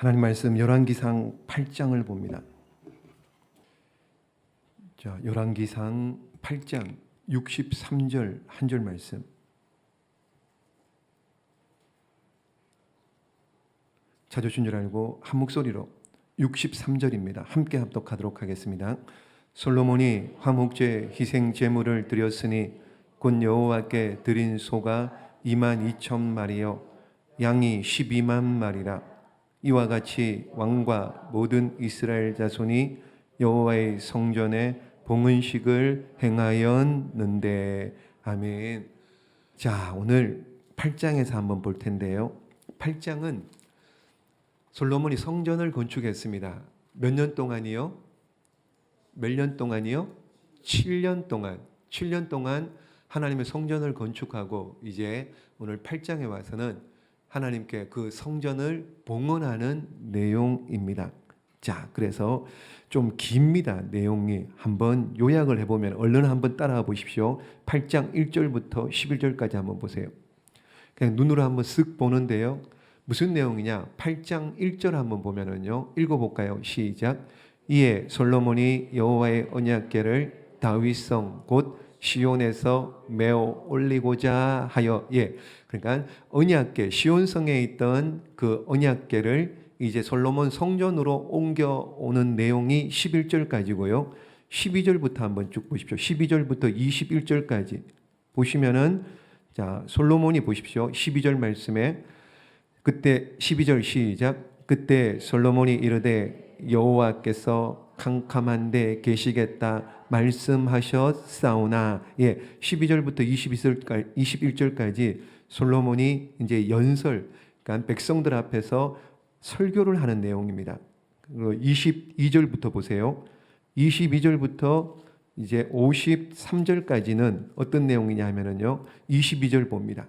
하나님 말씀 열왕기상 8장을 봅니다. 자, 열왕기상 8장 63절 한 절 말씀. 찾으신 줄 알고 한 목소리로 63절입니다. 함께 합독하도록 하겠습니다. 솔로몬이 화목제 희생 제물을 드렸으니 곧 여호와께 드린 소가 22,000마리요 양이 12만마리라. 이와 같이 왕과 모든 이스라엘 자손이 여호와의 성전에 봉헌식을 행하였는데. 아멘. 자, 오늘 8장에서 한번 볼 텐데요. 8장은 솔로몬이 성전을 건축했습니다. 몇 년 동안이요? 몇 년 동안이요? 7년 동안. 7년 동안 하나님의 성전을 건축하고 이제 오늘 8장에 와서는 하나님께 그 성전을 봉헌하는 내용입니다. 자, 그래서 좀 깁니다. 내용이. 한번 요약을 해보면 얼른 한번 따라와 보십시오. 8장 1절부터 11절까지 한번 보세요. 그냥 눈으로 한번 쓱 보는데요. 무슨 내용이냐? 8장 1절 한번 보면은요. 읽어볼까요? 시작. 이에 솔로몬이 여호와의 언약궤를 다윗성 곧 시온에서 메어 올리고자 하여. 그러니까 언약궤, 시온성에 있던 그 언약궤를 이제 솔로몬 성전으로 옮겨오는 내용이 11절까지고요. 12절부터 한번 쭉 보십시오. 12절부터 21절까지 보시면은, 자, 솔로몬이 보십시오. 12절 말씀에 그때 12절 시작. 그때 솔로몬이 이르되 여호와께서 캄캄한 데 계시겠다 말씀하셨사오나. 12절부터 21절까지 솔로몬이 이제 연설, 그러니까 백성들 앞에서 설교를 하는 내용입니다. 그리고 22절부터 보세요. 22절부터 이제 53절까지는 어떤 내용이냐 하면은요. 22절 봅니다.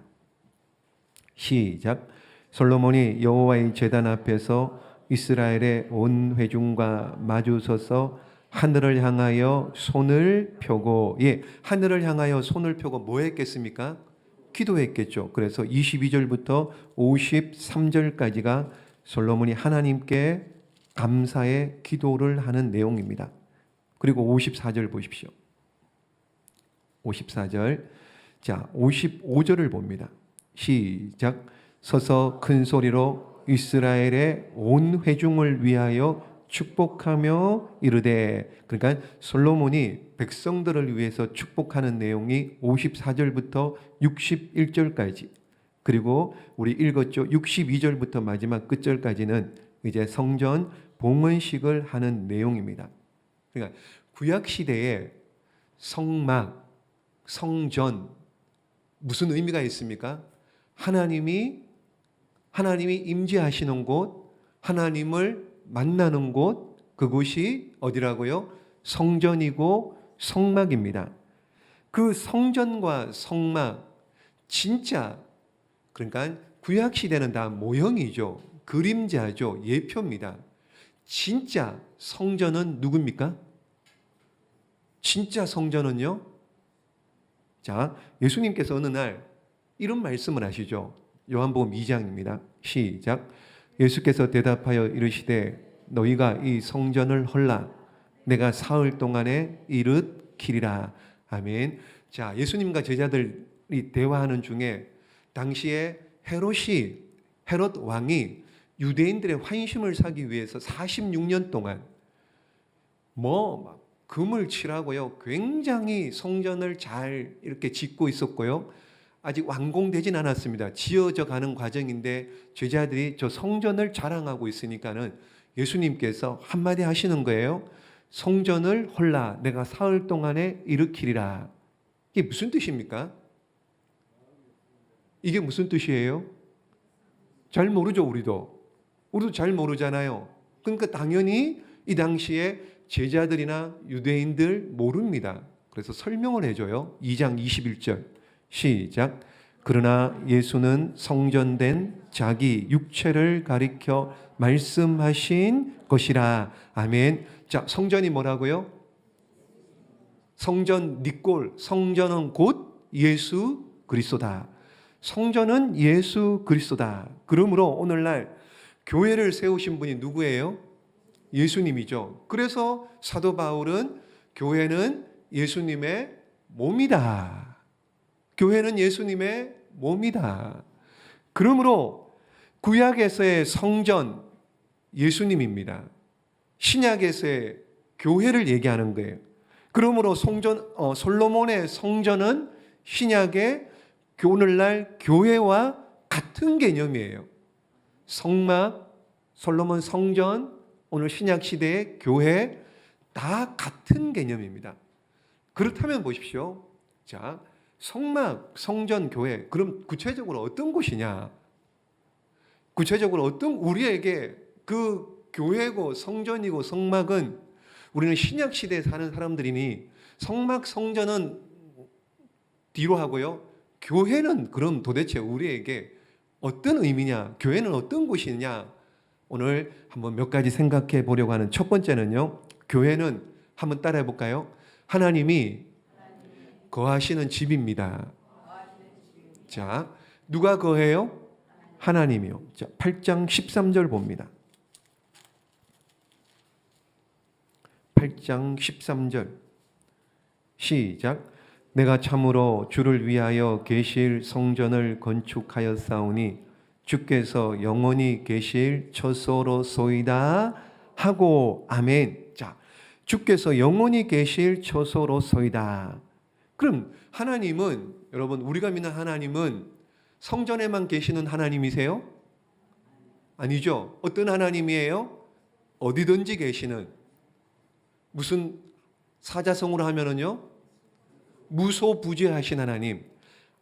시작. 솔로몬이 여호와의 제단 앞에서 이스라엘의 온 회중과 마주 서서 하늘을 향하여 손을 펴고. 하늘을 향하여 손을 펴고 뭐 했겠습니까? 기도했겠죠. 그래서 22절부터 53절까지가 솔로몬이 하나님께 감사의 기도를 하는 내용입니다. 그리고 54절 보십시오. 54절. 자, 55절을 봅니다. 시작. 서서 큰 소리로 이스라엘의 온 회중을 위하여 축복하며 이르되. 그러니까 솔로몬이 백성들을 위해서 축복하는 내용이 54절부터 61절까지, 그리고 우리 읽었죠. 62절부터 마지막 끝절까지는 이제 성전 봉헌식을 하는 내용입니다. 그러니까 구약 시대에 성막, 성전 무슨 의미가 있습니까? 하나님이 임재하시는 곳, 하나님을 만나는 곳, 그곳이 어디라고요? 성전이고 성막입니다. 그 성전과 성막, 진짜, 그러니까 구약 시대는 다 모형이죠. 그림자죠. 예표입니다. 진짜 성전은 누굽니까? 진짜 성전은요? 자, 예수님께서 어느 날 이런 말씀을 하시죠. 요한복음 2장입니다. 시작. 예수께서 대답하여 이르시되 너희가 이 성전을 헐라 내가 사흘 동안에 일으키리라. 아멘. 자, 예수님과 제자들이 대화하는 중에 당시에 헤롯 왕이 유대인들의 환심을 사기 위해서 46년 동안 금을 칠하고요. 굉장히 성전을 잘 이렇게 짓고 있었고요. 아직 완공되진 않았습니다. 지어져 가는 과정인데 제자들이 저 성전을 자랑하고 있으니까는 예수님께서 한마디 하시는 거예요. 성전을 헐라 내가 사흘 동안에 일으키리라. 이게 무슨 뜻입니까? 이게 무슨 뜻이에요? 잘 모르죠. 우리도 잘 모르잖아요. 그러니까 당연히 이 당시에 제자들이나 유대인들 모릅니다. 그래서 설명을 해줘요. 2장 21절 시작. 그러나 예수는 성전된 자기 육체를 가리켜 말씀하신 것이라. 아멘. 자, 성전이 뭐라고요? 성전 니꼴, 성전은 곧 예수 그리스도다. 성전은 예수 그리스도다. 그러므로 오늘날 교회를 세우신 분이 누구예요? 예수님이죠. 그래서 사도 바울은 교회는 예수님의 몸이다. 교회는 예수님의 몸이다. 그러므로 구약에서의 성전 예수님입니다. 신약에서의 교회를 얘기하는 거예요. 그러므로 솔로몬의 성전은 신약의 오늘날 교회와 같은 개념이에요. 성막, 솔로몬 성전, 오늘 신약 시대의 교회 다 같은 개념입니다. 그렇다면 보십시오. 자, 성막, 성전, 교회. 그럼 구체적으로 어떤 곳이냐? 구체적으로 우리에게 그 교회고 성전이고 성막은 우리는 신약 시대에 사는 사람들이니 성막, 성전은 뒤로 하고요. 교회는 그럼 도대체 우리에게 어떤 의미냐? 교회는 어떤 곳이냐? 오늘 한번 몇 가지 생각해 보려고 하는 첫 번째는요. 교회는 한번 따라해 볼까요? 하나님이 거하시는 집입니다. 자, 누가 거해요? 하나님이요. 자, 8장 13절 봅니다. 8장 13절 시작. 내가 참으로 주를 위하여 계실 성전을 건축하였사오니 주께서 영원히 계실 처소로소이다 하고 아멘. 자, 주께서 영원히 계실 처소로소이다. 그럼 하나님은, 여러분, 우리가 믿는 하나님은 성전에만 계시는 하나님이세요? 아니죠. 어떤 하나님이에요? 어디든지 계시는, 무슨 사자성어로 하면은요, 무소부재하신 하나님,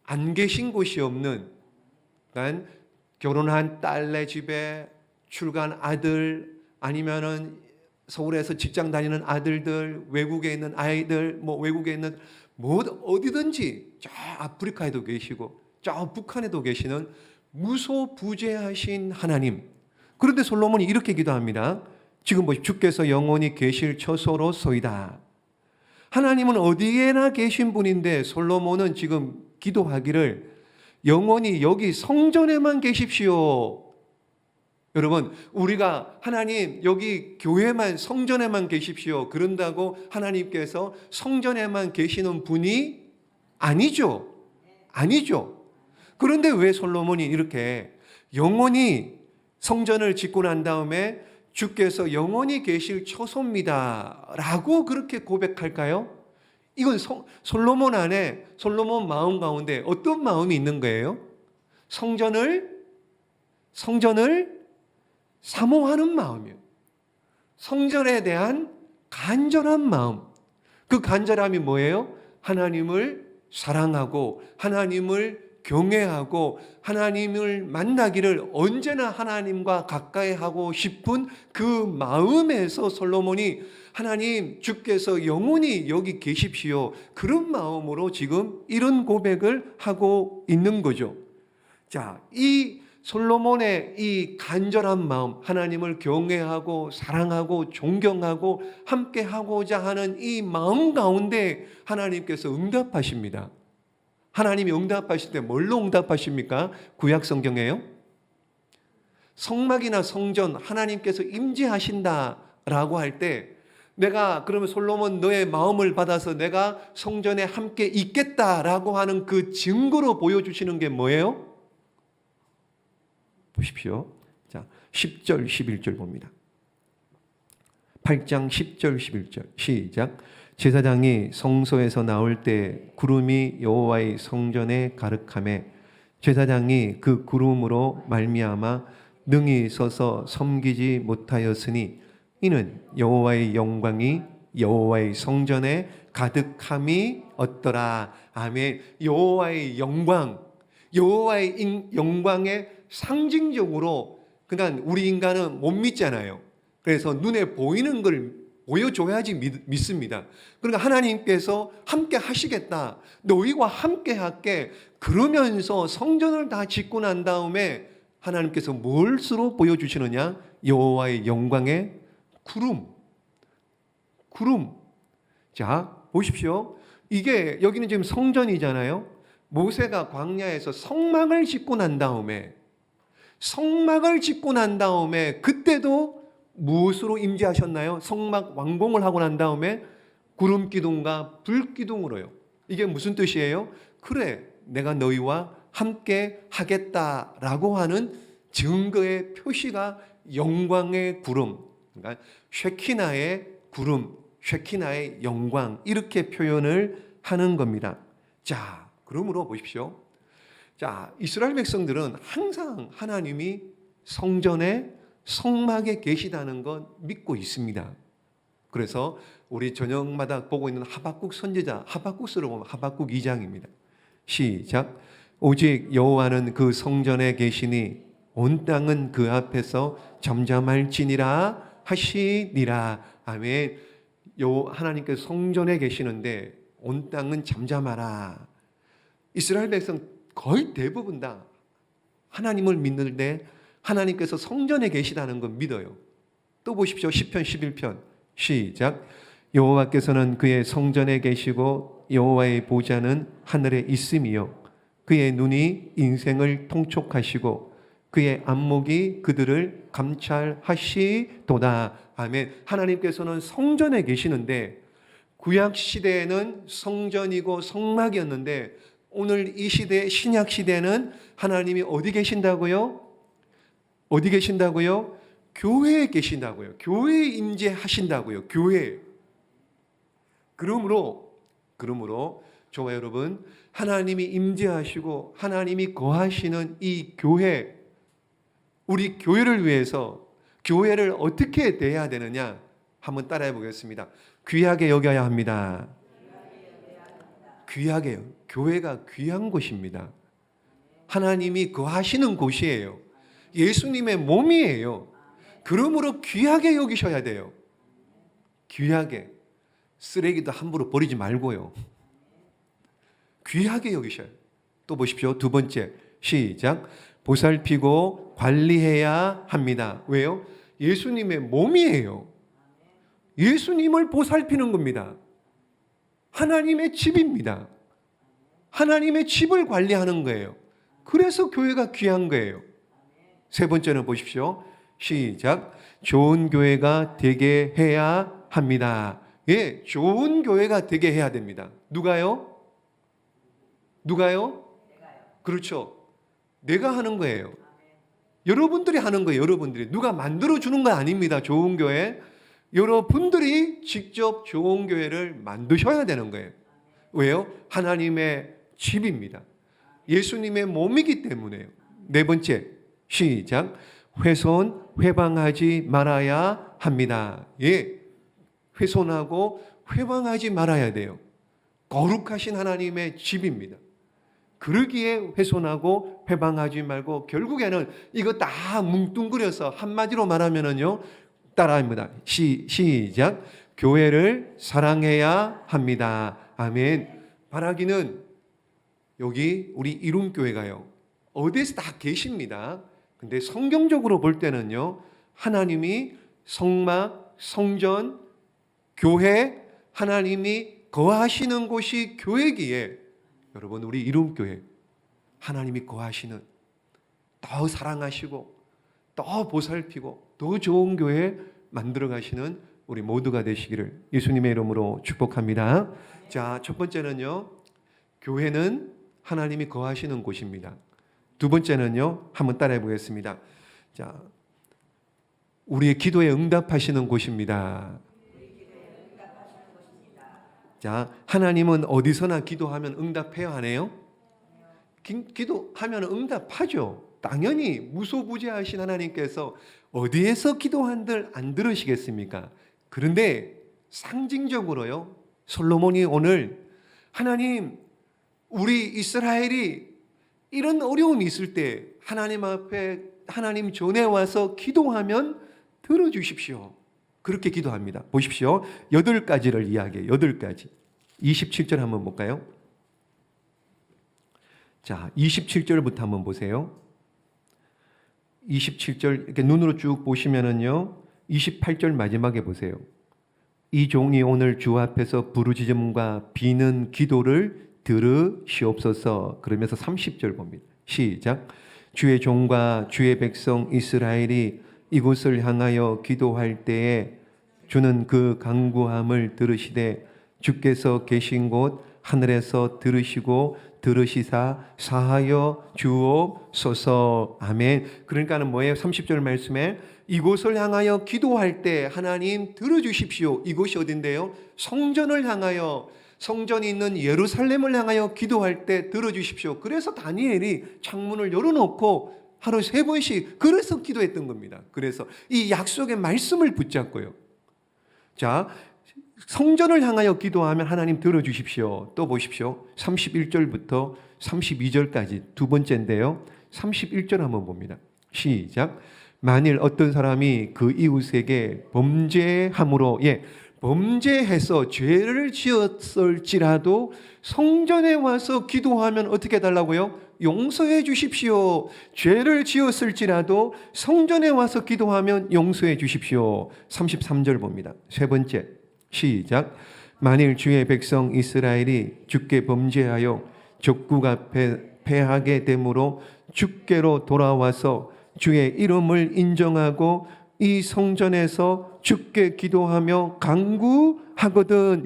안 계신 곳이 없는, 그러니까 결혼한 딸네 집에 출간 아들, 아니면은 서울에서 직장 다니는 아들들, 외국에 있는 아이들, 외국에 있는 어디든지, 저 아프리카에도 계시고 저 북한에도 계시는 무소부재하신 하나님. 그런데 솔로몬이 이렇게 기도합니다. 지금 보십시오. 주께서 영원히 계실 처소로소이다. 하나님은 어디에나 계신 분인데 솔로몬은 지금 기도하기를 영원히 여기 성전에만 계십시오. 여러분, 우리가 하나님 여기 교회만, 성전에만 계십시오, 그런다고 하나님께서 성전에만 계시는 분이 아니죠. 아니죠. 그런데 왜 솔로몬이 이렇게 영원히 성전을 짓고 난 다음에 주께서 영원히 계실 처소입니다 라고 그렇게 고백할까요? 이건 솔로몬 안에, 솔로몬 마음 가운데 어떤 마음이 있는 거예요? 성전을 사모하는 마음이에요. 성전에 대한 간절한 마음. 그 간절함이 뭐예요? 하나님을 사랑하고 하나님을 경외하고 하나님을 만나기를 언제나 하나님과 가까이 하고 싶은 그 마음에서 솔로몬이 하나님 주께서 영원히 여기 계십시오, 그런 마음으로 지금 이런 고백을 하고 있는 거죠. 자, 이 솔로몬의 이 간절한 마음, 하나님을 경외하고 사랑하고 존경하고 함께하고자 하는 이 마음 가운데 하나님께서 응답하십니다. 하나님이 응답하실 때 뭘로 응답하십니까? 구약 성경에요. 성막이나 성전 하나님께서 임재하신다라고 할 때 내가 그러면 솔로몬 너의 마음을 받아서 내가 성전에 함께 있겠다라고 하는 그 증거로 보여주시는 게 뭐예요? 보십시오. 자, 10절 11절 봅니다. 8장 10절 11절 시작. 제사장이 성소에서 나올 때 구름이 여호와의 성전에 가득하매 제사장이 그 구름으로 말미암아 능히 서서 섬기지 못하였으니 이는 여호와의 영광이 여호와의 성전에 가득함이 어떠라. 아멘. 여호와의 영광, 여호와의 영광의 상징적으로, 그러니까 우리 인간은 못 믿잖아요. 그래서 눈에 보이는 걸 보여줘야지 믿습니다. 그러니까 하나님께서 함께 하시겠다, 너희와 함께 할게, 그러면서 성전을 다 짓고 난 다음에 하나님께서 뭘수로 보여주시느냐? 여호와의 영광의 구름. 자, 보십시오. 이게 여기는 지금 성전이잖아요. 모세가 광야에서 성막을 짓고 난 다음에 성막을 짓고 난 다음에 그때도 무엇으로 임재하셨나요? 성막 완공을 하고 난 다음에 구름 기둥과 불 기둥으로요. 이게 무슨 뜻이에요? 그래, 내가 너희와 함께 하겠다라고 하는 증거의 표시가 영광의 구름, 그러니까 쉐키나의 구름, 쉐키나의 영광, 이렇게 표현을 하는 겁니다. 자, 그러므로 보십시오. 자, 이스라엘 백성들은 항상 하나님이 성전에 성막에 계시다는 건 믿고 있습니다. 그래서 우리 저녁마다 보고 있는 하박국 선지자, 하박국서를 보면 하박국 2장입니다. 시작. 오직 여호와는 그 성전에 계시니 온 땅은 그 앞에서 잠잠할지니라 하시니라. 아멘. 하나님께서 성전에 계시는데 온 땅은 잠잠하라. 이스라엘 백성 거의 대부분 다 하나님을 믿는데 하나님께서 성전에 계시다는 건 믿어요. 또 보십시오. 시편 11편 시작. 여호와께서는 그의 성전에 계시고 여호와의 보좌는 하늘에 있음이요 그의 눈이 인생을 통촉하시고 그의 안목이 그들을 감찰하시도다. 아멘. 하나님께서는 성전에 계시는데 구약 시대에는 성전이고 성막이었는데 오늘 이 시대 신약 시대는 하나님이 어디 계신다고요? 어디 계신다고요? 교회에 계신다고요. 교회에 임재하신다고요. 교회. 그러므로 저와 여러분, 하나님이 임재하시고 하나님이 거하시는 이 교회, 우리 교회를 위해서 교회를 어떻게 대해야 되느냐 한번 따라해 보겠습니다. 귀하게 여겨야 합니다. 귀하게요. 교회가 귀한 곳입니다. 하나님이 거하시는 곳이에요. 예수님의 몸이에요. 그러므로 귀하게 여기셔야 돼요. 귀하게. 쓰레기도 함부로 버리지 말고요. 귀하게 여기셔요. 또 보십시오. 두 번째. 시작. 보살피고 관리해야 합니다. 왜요? 예수님의 몸이에요. 예수님을 보살피는 겁니다. 하나님의 집입니다. 하나님의 집을 관리하는 거예요. 그래서 교회가 귀한 거예요. 세 번째는 보십시오. 시작. 좋은 교회가 되게 해야 합니다. 예, 좋은 교회가 되게 해야 됩니다. 누가요? 누가요? 그렇죠. 내가 하는 거예요. 여러분들이 하는 거예요. 여러분들이. 누가 만들어주는 거 아닙니다. 좋은 교회. 여러분들이 직접 좋은 교회를 만드셔야 되는 거예요. 왜요? 하나님의 집입니다. 예수님의 몸이기 때문에요. 네 번째, 시작. 훼손, 회방하지 말아야 합니다. 예, 훼손하고 회방하지 말아야 돼요. 거룩하신 하나님의 집입니다. 그러기에 훼손하고 회방하지 말고 결국에는 이거 다 뭉뚱그려서 한마디로 말하면은요, 따라합니다. 시작. 교회를 사랑해야 합니다. 아멘. 바라기는 여기 우리 이룸교회가요, 어디에서 다 계십니다. 근데 성경적으로 볼 때는요, 하나님이 성막, 성전, 교회, 하나님이 거하시는 곳이 교회기에 여러분, 우리 이룸교회 하나님이 거하시는, 더 사랑하시고 더 보살피고 더 좋은 교회 만들어 가시는 우리 모두가 되시기를 예수님의 이름으로 축복합니다. 자, 첫 번째는요, 교회는 하나님이 거하시는 곳입니다. 두 번째는요, 한번 따라해 보겠습니다. 자, 우리의 기도에 응답하시는 곳입니다. 자, 하나님은 어디서나 기도하면 응답해야 하네요? 기도하면 응답하죠. 당연히 무소부재하신 하나님께서 어디에서 기도한들 안 들으시겠습니까? 그런데 상징적으로요, 솔로몬이 오늘 하나님, 우리 이스라엘이 이런 어려움이 있을 때 하나님 앞에, 하나님 전에 와서 기도하면 들어주십시오. 그렇게 기도합니다. 보십시오. 8가지를 이야기해요. 8가지. 27절 한번 볼까요? 자, 27절부터 한번 보세요. 27절 이렇게 눈으로 쭉 보시면은요, 28절 마지막에 보세요. 이 종이 오늘 주 앞에서 부르짖음과 비는 기도를 들으시옵소서. 그러면서 30절 봅니다. 시작. 주의 종과 주의 백성 이스라엘이 이곳을 향하여 기도할 때에 주는 그 간구함을 들으시되 주께서 계신 곳 하늘에서 들으시고 들으시사 사하여 주옵소서. 아멘. 그러니까는 뭐예요? 30절 말씀에 이곳을 향하여 기도할 때 하나님 들어주십시오. 이곳이 어딘데요? 성전을 향하여, 성전이 있는 예루살렘을 향하여 기도할 때 들어주십시오. 그래서 다니엘이 창문을 열어놓고 하루 3번씩 그래서 기도했던 겁니다. 그래서 이 약속의 말씀을 붙잡고요. 자, 성전을 향하여 기도하면 하나님 들어주십시오. 또 보십시오. 31절부터 32절까지 두 번째인데요. 31절 한번 봅니다. 시작. 만일 어떤 사람이 그 이웃에게 범죄함으로, 범죄해서 죄를 지었을지라도 성전에 와서 기도하면 어떻게 해달라고요? 용서해 주십시오. 죄를 지었을지라도 성전에 와서 기도하면 용서해 주십시오. 33절 봅니다. 세 번째. 시작. 만일 주의 백성 이스라엘이 주께 범죄하여 적국 앞에 패하게 되므로 주께로 돌아와서 주의 이름을 인정하고 이 성전에서 주께 기도하며 간구하거든.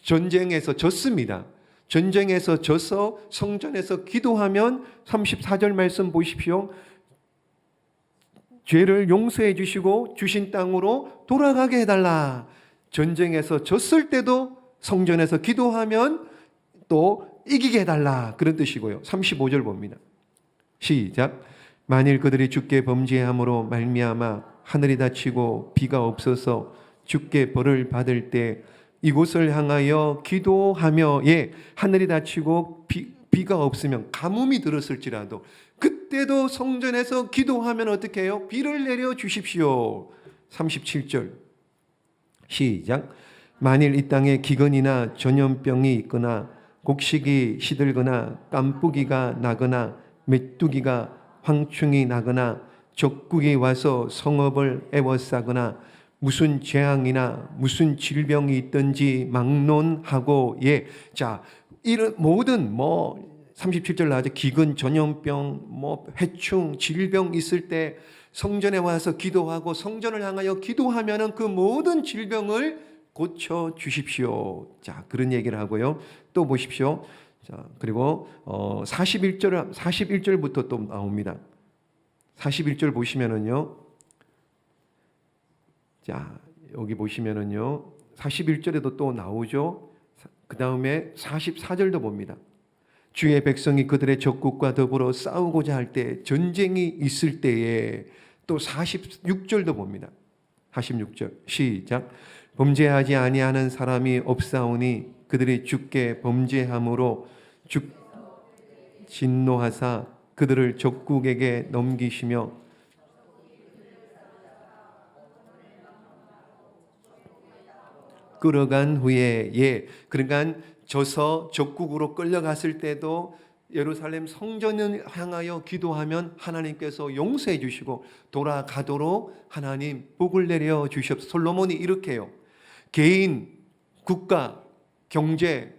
전쟁에서 졌습니다. 전쟁에서 져서 성전에서 기도하면 34절 말씀 보십시오. 죄를 용서해 주시고 주신 땅으로 돌아가게 해달라. 전쟁에서 졌을 때도 성전에서 기도하면 또 이기게 해달라. 그런 뜻이고요. 35절 봅니다. 시작. 만일 그들이 주께 범죄함으로 말미암아 하늘이 닫히고 비가 없어서 주께 벌을 받을 때 이곳을 향하여 기도하며, 하늘이 닫히고 비가 없으면 가뭄이 들었을지라도 그때도 성전에서 기도하면 어떻게 해요? 비를 내려 주십시오. 37절 시작. 만일 이 땅에 기근이나 전염병이 있거나 곡식이 시들거나 깐뿌기가 나거나 메뚜기가 황충이 나거나 적국이 와서 성읍을 에워싸거나 무슨 재앙이나 무슨 질병이 있든지 막론하고, 자, 이런 모든 37절 나오죠. 기근, 전염병, 해충, 질병 있을 때 성전에 와서 기도하고 성전을 향하여 기도하면은 그 모든 질병을 고쳐 주십시오. 자, 그런 얘기를 하고요. 또 보십시오. 자, 그리고 41절부터 또 나옵니다. 41절 보시면은요. 자, 여기 보시면은요. 41절에도 또 나오죠. 그 다음에 44절도 봅니다. 주의 백성이 그들의 적국과 더불어 싸우고자 할 때, 전쟁이 있을 때에, 또 46절도 봅니다. 46절 시작. 범죄하지 아니하는 사람이 없사오니 그들이 주께 범죄함으로 주 진노하사 그들을 적국에게 넘기시며 끌어간 후에, 그러니까 져서 적국으로 끌려갔을 때도 예루살렘 성전을 향하여 기도하면 하나님께서 용서해 주시고 돌아가도록 하나님 복을 내려 주시옵소서. 솔로몬이 이렇게 해요. 개인, 국가, 경제,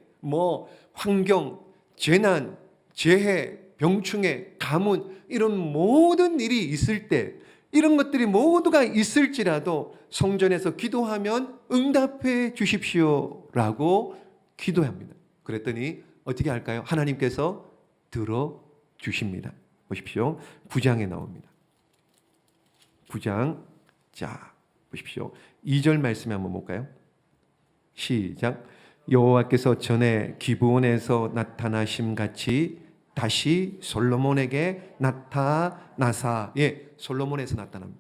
환경, 재난, 재해, 병충해, 가문, 이런 모든 일이 있을 때, 이런 것들이 모두가 있을지라도 성전에서 기도하면 응답해 주십시오 라고 기도합니다. 그랬더니 어떻게 할까요? 하나님께서 들어주십니다. 보십시오. 9장에 나옵니다. 9장. 자, 보십시오. 2절 말씀에 한번 볼까요? 시작. 여호와께서 전에 기브온에서 나타나심 같이 다시 솔로몬에게 나타나사. 솔로몬에서 나타납니다.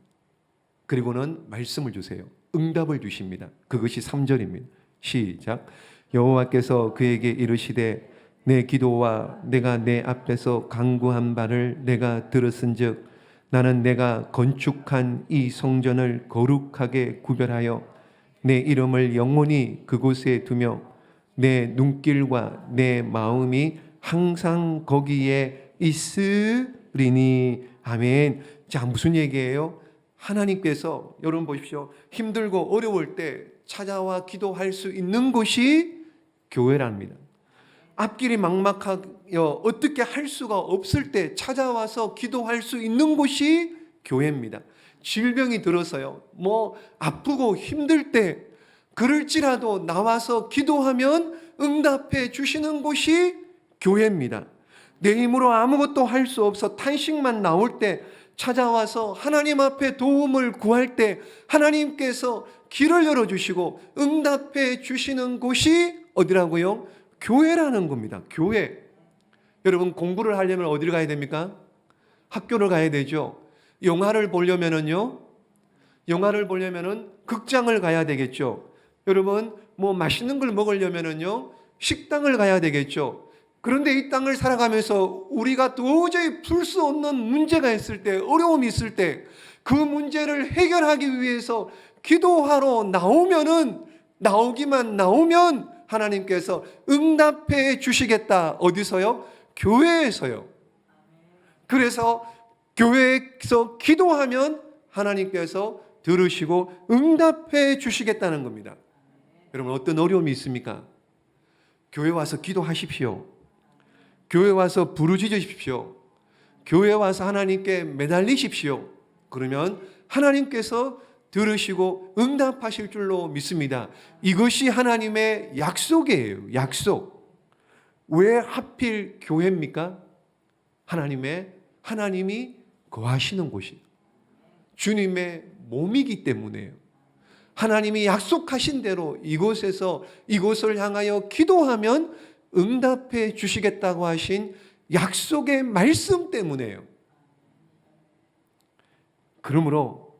그리고는 말씀을 주세요. 응답을 주십니다. 그것이 3절입니다. 시작. 여호와께서 그에게 이르시되 내 기도와 내가 내 앞에서 간구한 바를 내가 들었은즉 나는 내가 건축한 이 성전을 거룩하게 구별하여 내 이름을 영원히 그곳에 두며 내 눈길과 내 마음이 항상 거기에 있으리니. 아멘. 자, 무슨 얘기예요? 하나님께서, 여러분 보십시오. 힘들고 어려울 때 찾아와 기도할 수 있는 곳이 교회랍니다. 앞길이 막막하여 어떻게 할 수가 없을 때 찾아와서 기도할 수 있는 곳이 교회입니다. 질병이 들어서요, 아프고 힘들 때 그럴지라도 나와서 기도하면 응답해 주시는 곳이 교회입니다. 내 힘으로 아무것도 할 수 없어 탄식만 나올 때 찾아와서 하나님 앞에 도움을 구할 때 하나님께서 길을 열어주시고 응답해 주시는 곳이 어디라고요? 교회라는 겁니다. 교회. 여러분, 공부를 하려면 어디를 가야 됩니까? 학교를 가야 되죠. 영화를 보려면은요, 극장을 가야 되겠죠. 여러분, 맛있는 걸 먹으려면은요, 식당을 가야 되겠죠. 그런데 이 땅을 살아가면서 우리가 도저히 풀 수 없는 문제가 있을 때, 어려움이 있을 때, 그 문제를 해결하기 위해서 기도하러 나오면 하나님께서 응답해 주시겠다. 어디서요? 교회에서요. 그래서 교회에서 기도하면 하나님께서 들으시고 응답해 주시겠다는 겁니다. 여러분, 어떤 어려움이 있습니까? 교회 와서 기도하십시오. 교회 와서 부르짖으십시오. 교회 와서 하나님께 매달리십시오. 그러면 하나님께서 들으시고 응답하실 줄로 믿습니다. 이것이 하나님의 약속이에요. 약속. 왜 하필 교회입니까? 하나님이 거하시는 곳이 주님의 몸이기 때문에요. 하나님이 약속하신 대로 이곳을 향하여 기도하면 응답해 주시겠다고 하신 약속의 말씀 때문에요. 그러므로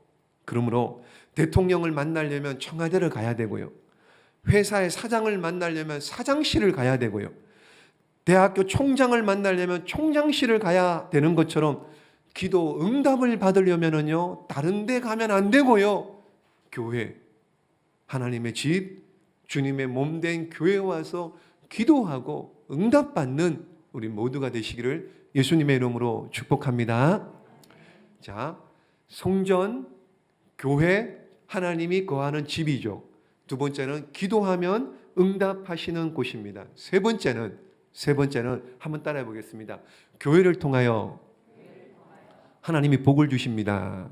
대통령을 만나려면 청와대를 가야 되고요. 회사의 사장을 만나려면 사장실을 가야 되고요. 대학교 총장을 만나려면 총장실을 가야 되는 것처럼 기도 응답을 받으려면은요, 다른 데 가면 안 되고요. 교회, 하나님의 집, 주님의 몸된 교회에 와서 기도하고 응답받는 우리 모두가 되시기를 예수님의 이름으로 축복합니다. 자, 성전, 교회, 하나님이 거하는 집이죠. 두 번째는 기도하면 응답하시는 곳입니다. 세 번째는 한번 따라해 보겠습니다. 교회를 통하여 하나님이 복을 주십니다.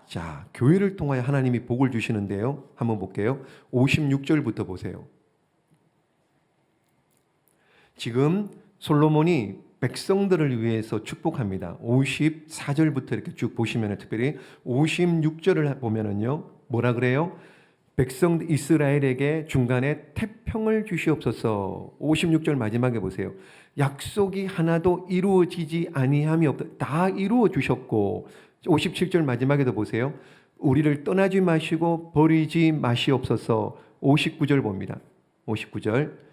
자, 교회를 통하여 하나님이 복을 주시는데요. 한번 볼게요. 56절부터 보세요. 지금 솔로몬이 백성들을 위해서 축복합니다. 54절부터 이렇게 쭉 보시면, 특별히 56절을 보면은요, 뭐라 그래요? 백성 이스라엘에게 중간에 태평을 주시옵소서. 56절 마지막에 보세요. 약속이 하나도 이루어지지 아니함이 없다. 다 이루어 주셨고, 57절 마지막에도 보세요. 우리를 떠나지 마시고 버리지 마시옵소서. 59절 봅니다. 59절.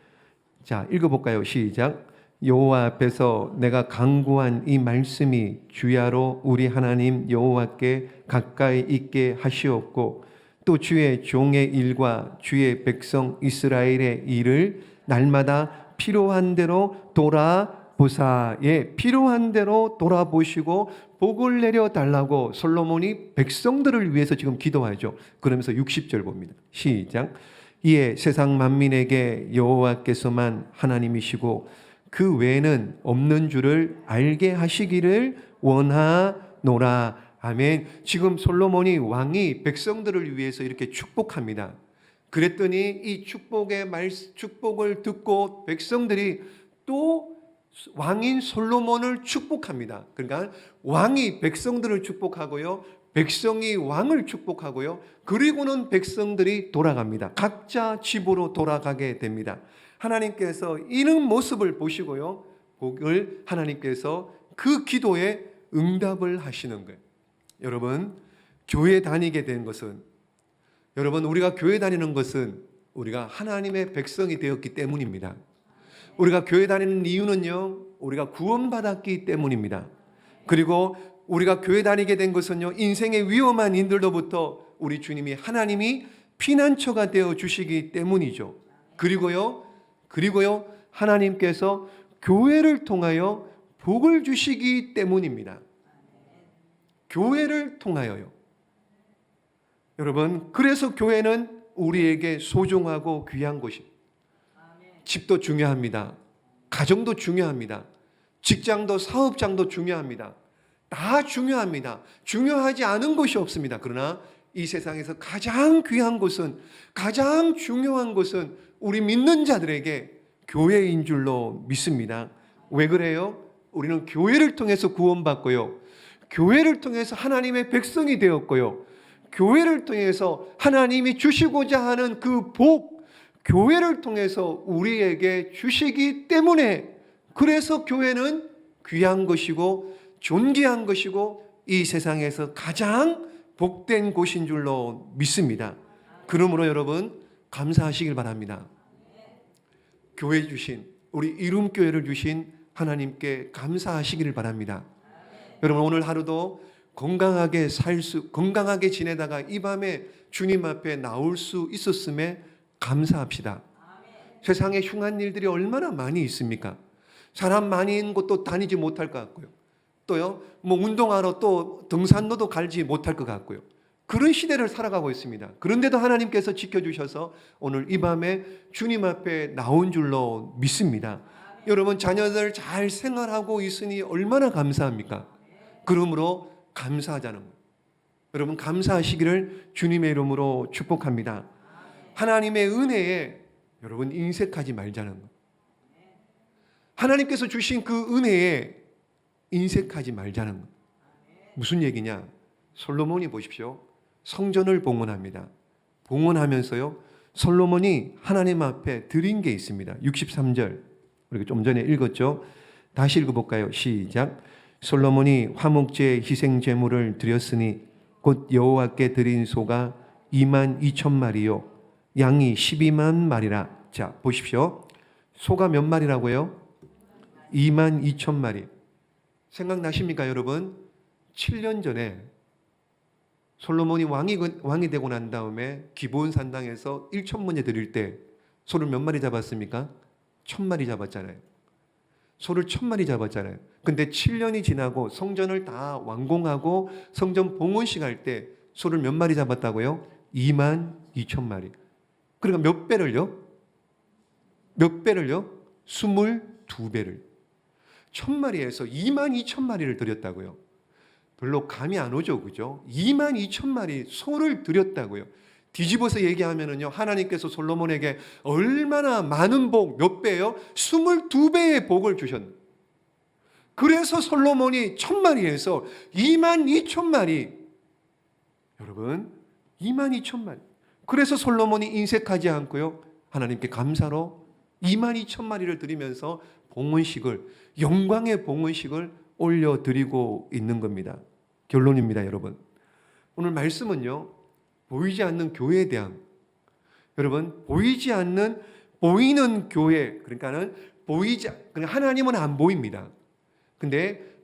자, 읽어볼까요? 시작. 여호와 앞에서 내가 간구한 이 말씀이 주야로 우리 하나님 여호와께 가까이 있게 하시옵고, 또 주의 종의 일과 주의 백성 이스라엘의 일을 날마다 필요한 대로 돌아보사. 필요한 대로 돌아보시고 복을 내려 달라고 솔로몬이 백성들을 위해서 지금 기도하죠. 그러면서 60절 봅니다. 시작. 이에 세상 만민에게 여호와께서만 하나님이시고 그 외에는 없는 줄을 알게 하시기를 원하노라. 아멘. 지금 솔로몬이 왕이 백성들을 위해서 이렇게 축복합니다. 그랬더니 이 축복을 듣고 백성들이 또 왕인 솔로몬을 축복합니다. 그러니까 왕이 백성들을 축복하고요, 백성이 왕을 축복하고요, 그리고는 백성들이 돌아갑니다. 각자 집으로 돌아가게 됩니다. 하나님께서 이런 모습을 보시고요, 그걸 하나님께서 그 기도에 응답을 하시는 거예요. 여러분, 교회 다니게 된 것은, 우리가 교회 다니는 것은 우리가 하나님의 백성이 되었기 때문입니다. 우리가 교회 다니는 이유는요, 우리가 구원받았기 때문입니다. 그리고 우리가 교회 다니게 된 것은요, 인생의 위험한 일들로부터 우리 주님이, 하나님이 피난처가 되어 주시기 때문이죠. 그리고요, 하나님께서 교회를 통하여 복을 주시기 때문입니다. 교회를 통하여요. 여러분, 그래서 교회는 우리에게 소중하고 귀한 곳입니다. 집도 중요합니다. 가정도 중요합니다. 직장도 사업장도 중요합니다. 다 중요합니다. 중요하지 않은 것이 없습니다. 그러나 이 세상에서 가장 귀한 것은, 가장 중요한 것은 우리 믿는 자들에게 교회인 줄로 믿습니다. 왜 그래요? 우리는 교회를 통해서 구원받고요, 교회를 통해서 하나님의 백성이 되었고요, 교회를 통해서 하나님이 주시고자 하는 그 복, 교회를 통해서 우리에게 주시기 때문에, 그래서 교회는 귀한 것이고 존귀한 것이고 이 세상에서 가장 복된 곳인 줄로 믿습니다. 그러므로 여러분 감사하시길 바랍니다. 교회 주신, 우리 이룸교회를 주신 하나님께 감사하시기를 바랍니다. 여러분 오늘 하루도 건강하게 건강하게 지내다가 이 밤에 주님 앞에 나올 수 있었음에 감사합시다. 세상에 흉한 일들이 얼마나 많이 있습니까? 사람 많이 있는 곳도 다니지 못할 것 같고요, 또요 운동하러 또 등산로도 갈지 못할 것 같고요, 그런 시대를 살아가고 있습니다. 그런데도 하나님께서 지켜주셔서 오늘 이 밤에 주님 앞에 나온 줄로 믿습니다. 여러분 자녀들 잘 생활하고 있으니 얼마나 감사합니까? 그러므로 감사하자는 것, 여러분 감사하시기를 주님의 이름으로 축복합니다. 하나님의 은혜에 여러분 인색하지 말자는 것, 하나님께서 주신 그 은혜에 인색하지 말자는 것. 무슨 얘기냐? 솔로몬이 보십시오, 성전을 봉헌합니다. 봉헌하면서요 솔로몬이 하나님 앞에 드린 게 있습니다. 63절 우리가 좀 전에 읽었죠. 다시 읽어볼까요? 시작. 솔로몬이 화목제 희생 제물을 드렸으니 곧 여호와께 드린 소가 22,000마리요 양이 12만 마리라. 자 보십시오, 소가 몇 마리라고요? 22,000마리. 생각나십니까 여러분? 7년 전에 솔로몬이 왕이 되고 난 다음에 기브온 산당에서 1,000번째 드릴 때 소를 몇 마리 잡았습니까? 1,000마리 잡았잖아요. 소를 1,000마리 잡았잖아요. 근데 7년이 지나고 성전을 다 완공하고 성전 봉헌식 할 때 소를 몇 마리 잡았다고요? 22,000마리. 그러니까 몇 배를요? 몇 배를요? 22배를. 1,000마리에서 22,000마리를 드렸다고요. 별로 감이 안 오죠, 그죠? 22,000마리 소를 드렸다고요. 뒤집어서 얘기하면은요, 하나님께서 솔로몬에게 얼마나 많은 복, 몇 배요? 22배의 복을 주셨네. 그래서 솔로몬이 1,000마리에서 22,000마리, 여러분 22,000마리. 그래서 솔로몬이 인색하지 않고요, 하나님께 감사로 22,000마리를 드리면서 봉헌식을, 영광의 봉헌식을 올려드리고 있는 겁니다. 결론입니다, 여러분. 오늘 말씀은요, 보이지 않는 교회에 대한, 여러분 보이지 않는, 보이는 교회, 그러니까는 하나님은 안 보입니다. 근데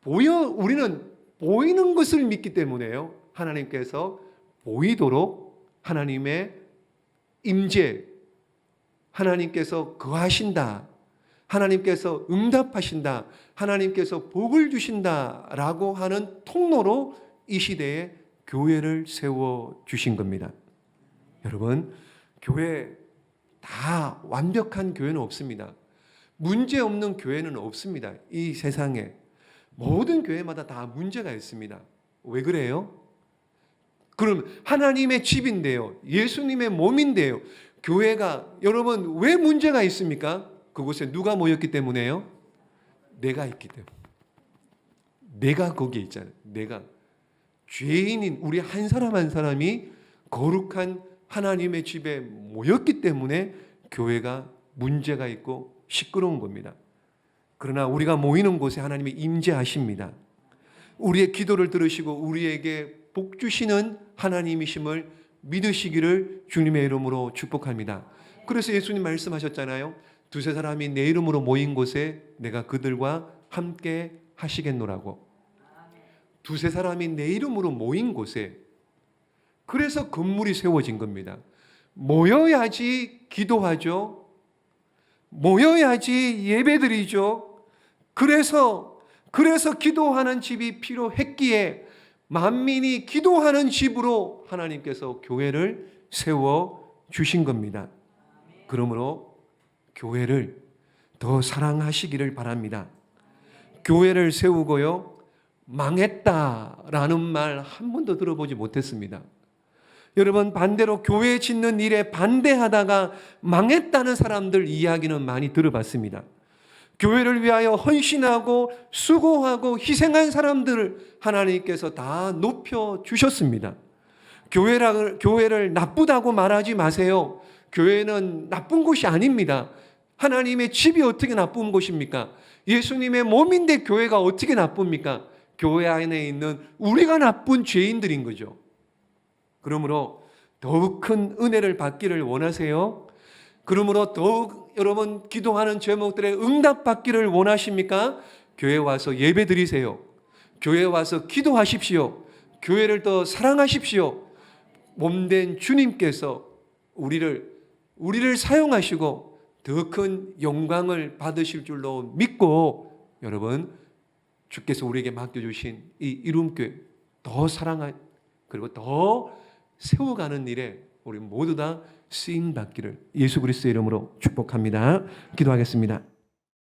우리는 보이는 것을 믿기 때문에요, 하나님께서 보이도록 하나님의 임재, 하나님께서 거하신다, 하나님께서 응답하신다, 하나님께서 복을 주신다라고 하는 통로로 이 시대에 교회를 세워주신 겁니다. 여러분 교회 다 완벽한 교회는 없습니다. 문제 없는 교회는 없습니다. 이 세상에 모든 교회마다 다 문제가 있습니다. 왜 그래요? 그럼 하나님의 집인데요, 예수님의 몸인데요, 교회가 여러분 왜 문제가 있습니까? 그곳에 누가 모였기 때문에요? 내가 있기 때문에. 내가 거기에 있잖아요. 내가 죄인인 우리 한 사람 한 사람이 거룩한 하나님의 집에 모였기 때문에 교회가 문제가 있고 시끄러운 겁니다. 그러나 우리가 모이는 곳에 하나님이 임재하십니다. 우리의 기도를 들으시고 우리에게 복 주시는 하나님이심을 믿으시기를 주님의 이름으로 축복합니다. 그래서 예수님 말씀하셨잖아요. 두세 사람이 내 이름으로 모인 곳에 내가 그들과 함께 하시겠노라고. 두세 사람이 내 이름으로 모인 곳에, 그래서 건물이 세워진 겁니다. 모여야지 기도하죠. 모여야지 예배드리죠. 그래서 기도하는 집이 필요했기에 만민이 기도하는 집으로 하나님께서 교회를 세워 주신 겁니다. 그러므로 교회를 더 사랑하시기를 바랍니다. 교회를 세우고요, 망했다라는 말 한 번도 들어보지 못했습니다. 여러분, 반대로 교회 짓는 일에 반대하다가 망했다는 사람들 이야기는 많이 들어봤습니다. 교회를 위하여 헌신하고 수고하고 희생한 사람들을 하나님께서 다 높여주셨습니다. 교회를 나쁘다고 말하지 마세요. 교회는 나쁜 곳이 아닙니다. 하나님의 집이 어떻게 나쁜 곳입니까? 예수님의 몸인데 교회가 어떻게 나쁩니까? 교회 안에 있는 우리가 나쁜 죄인들인 거죠. 그러므로 더욱 큰 은혜를 받기를 원하세요? 그러므로 더욱 여러분 기도하는 제목들의 응답받기를 원하십니까? 교회 와서 예배 드리세요. 교회 와서 기도하십시오. 교회를 더 사랑하십시오. 몸된 주님께서 우리를 사용하시고 더 큰 영광을 받으실 줄로 믿고, 여러분 주께서 우리에게 맡겨주신 이 이룸교회 더 사랑하, 그리고 더 세워가는 일에 우리 모두 다 쓰임받기를 예수 그리스도의 이름으로 축복합니다. 기도하겠습니다.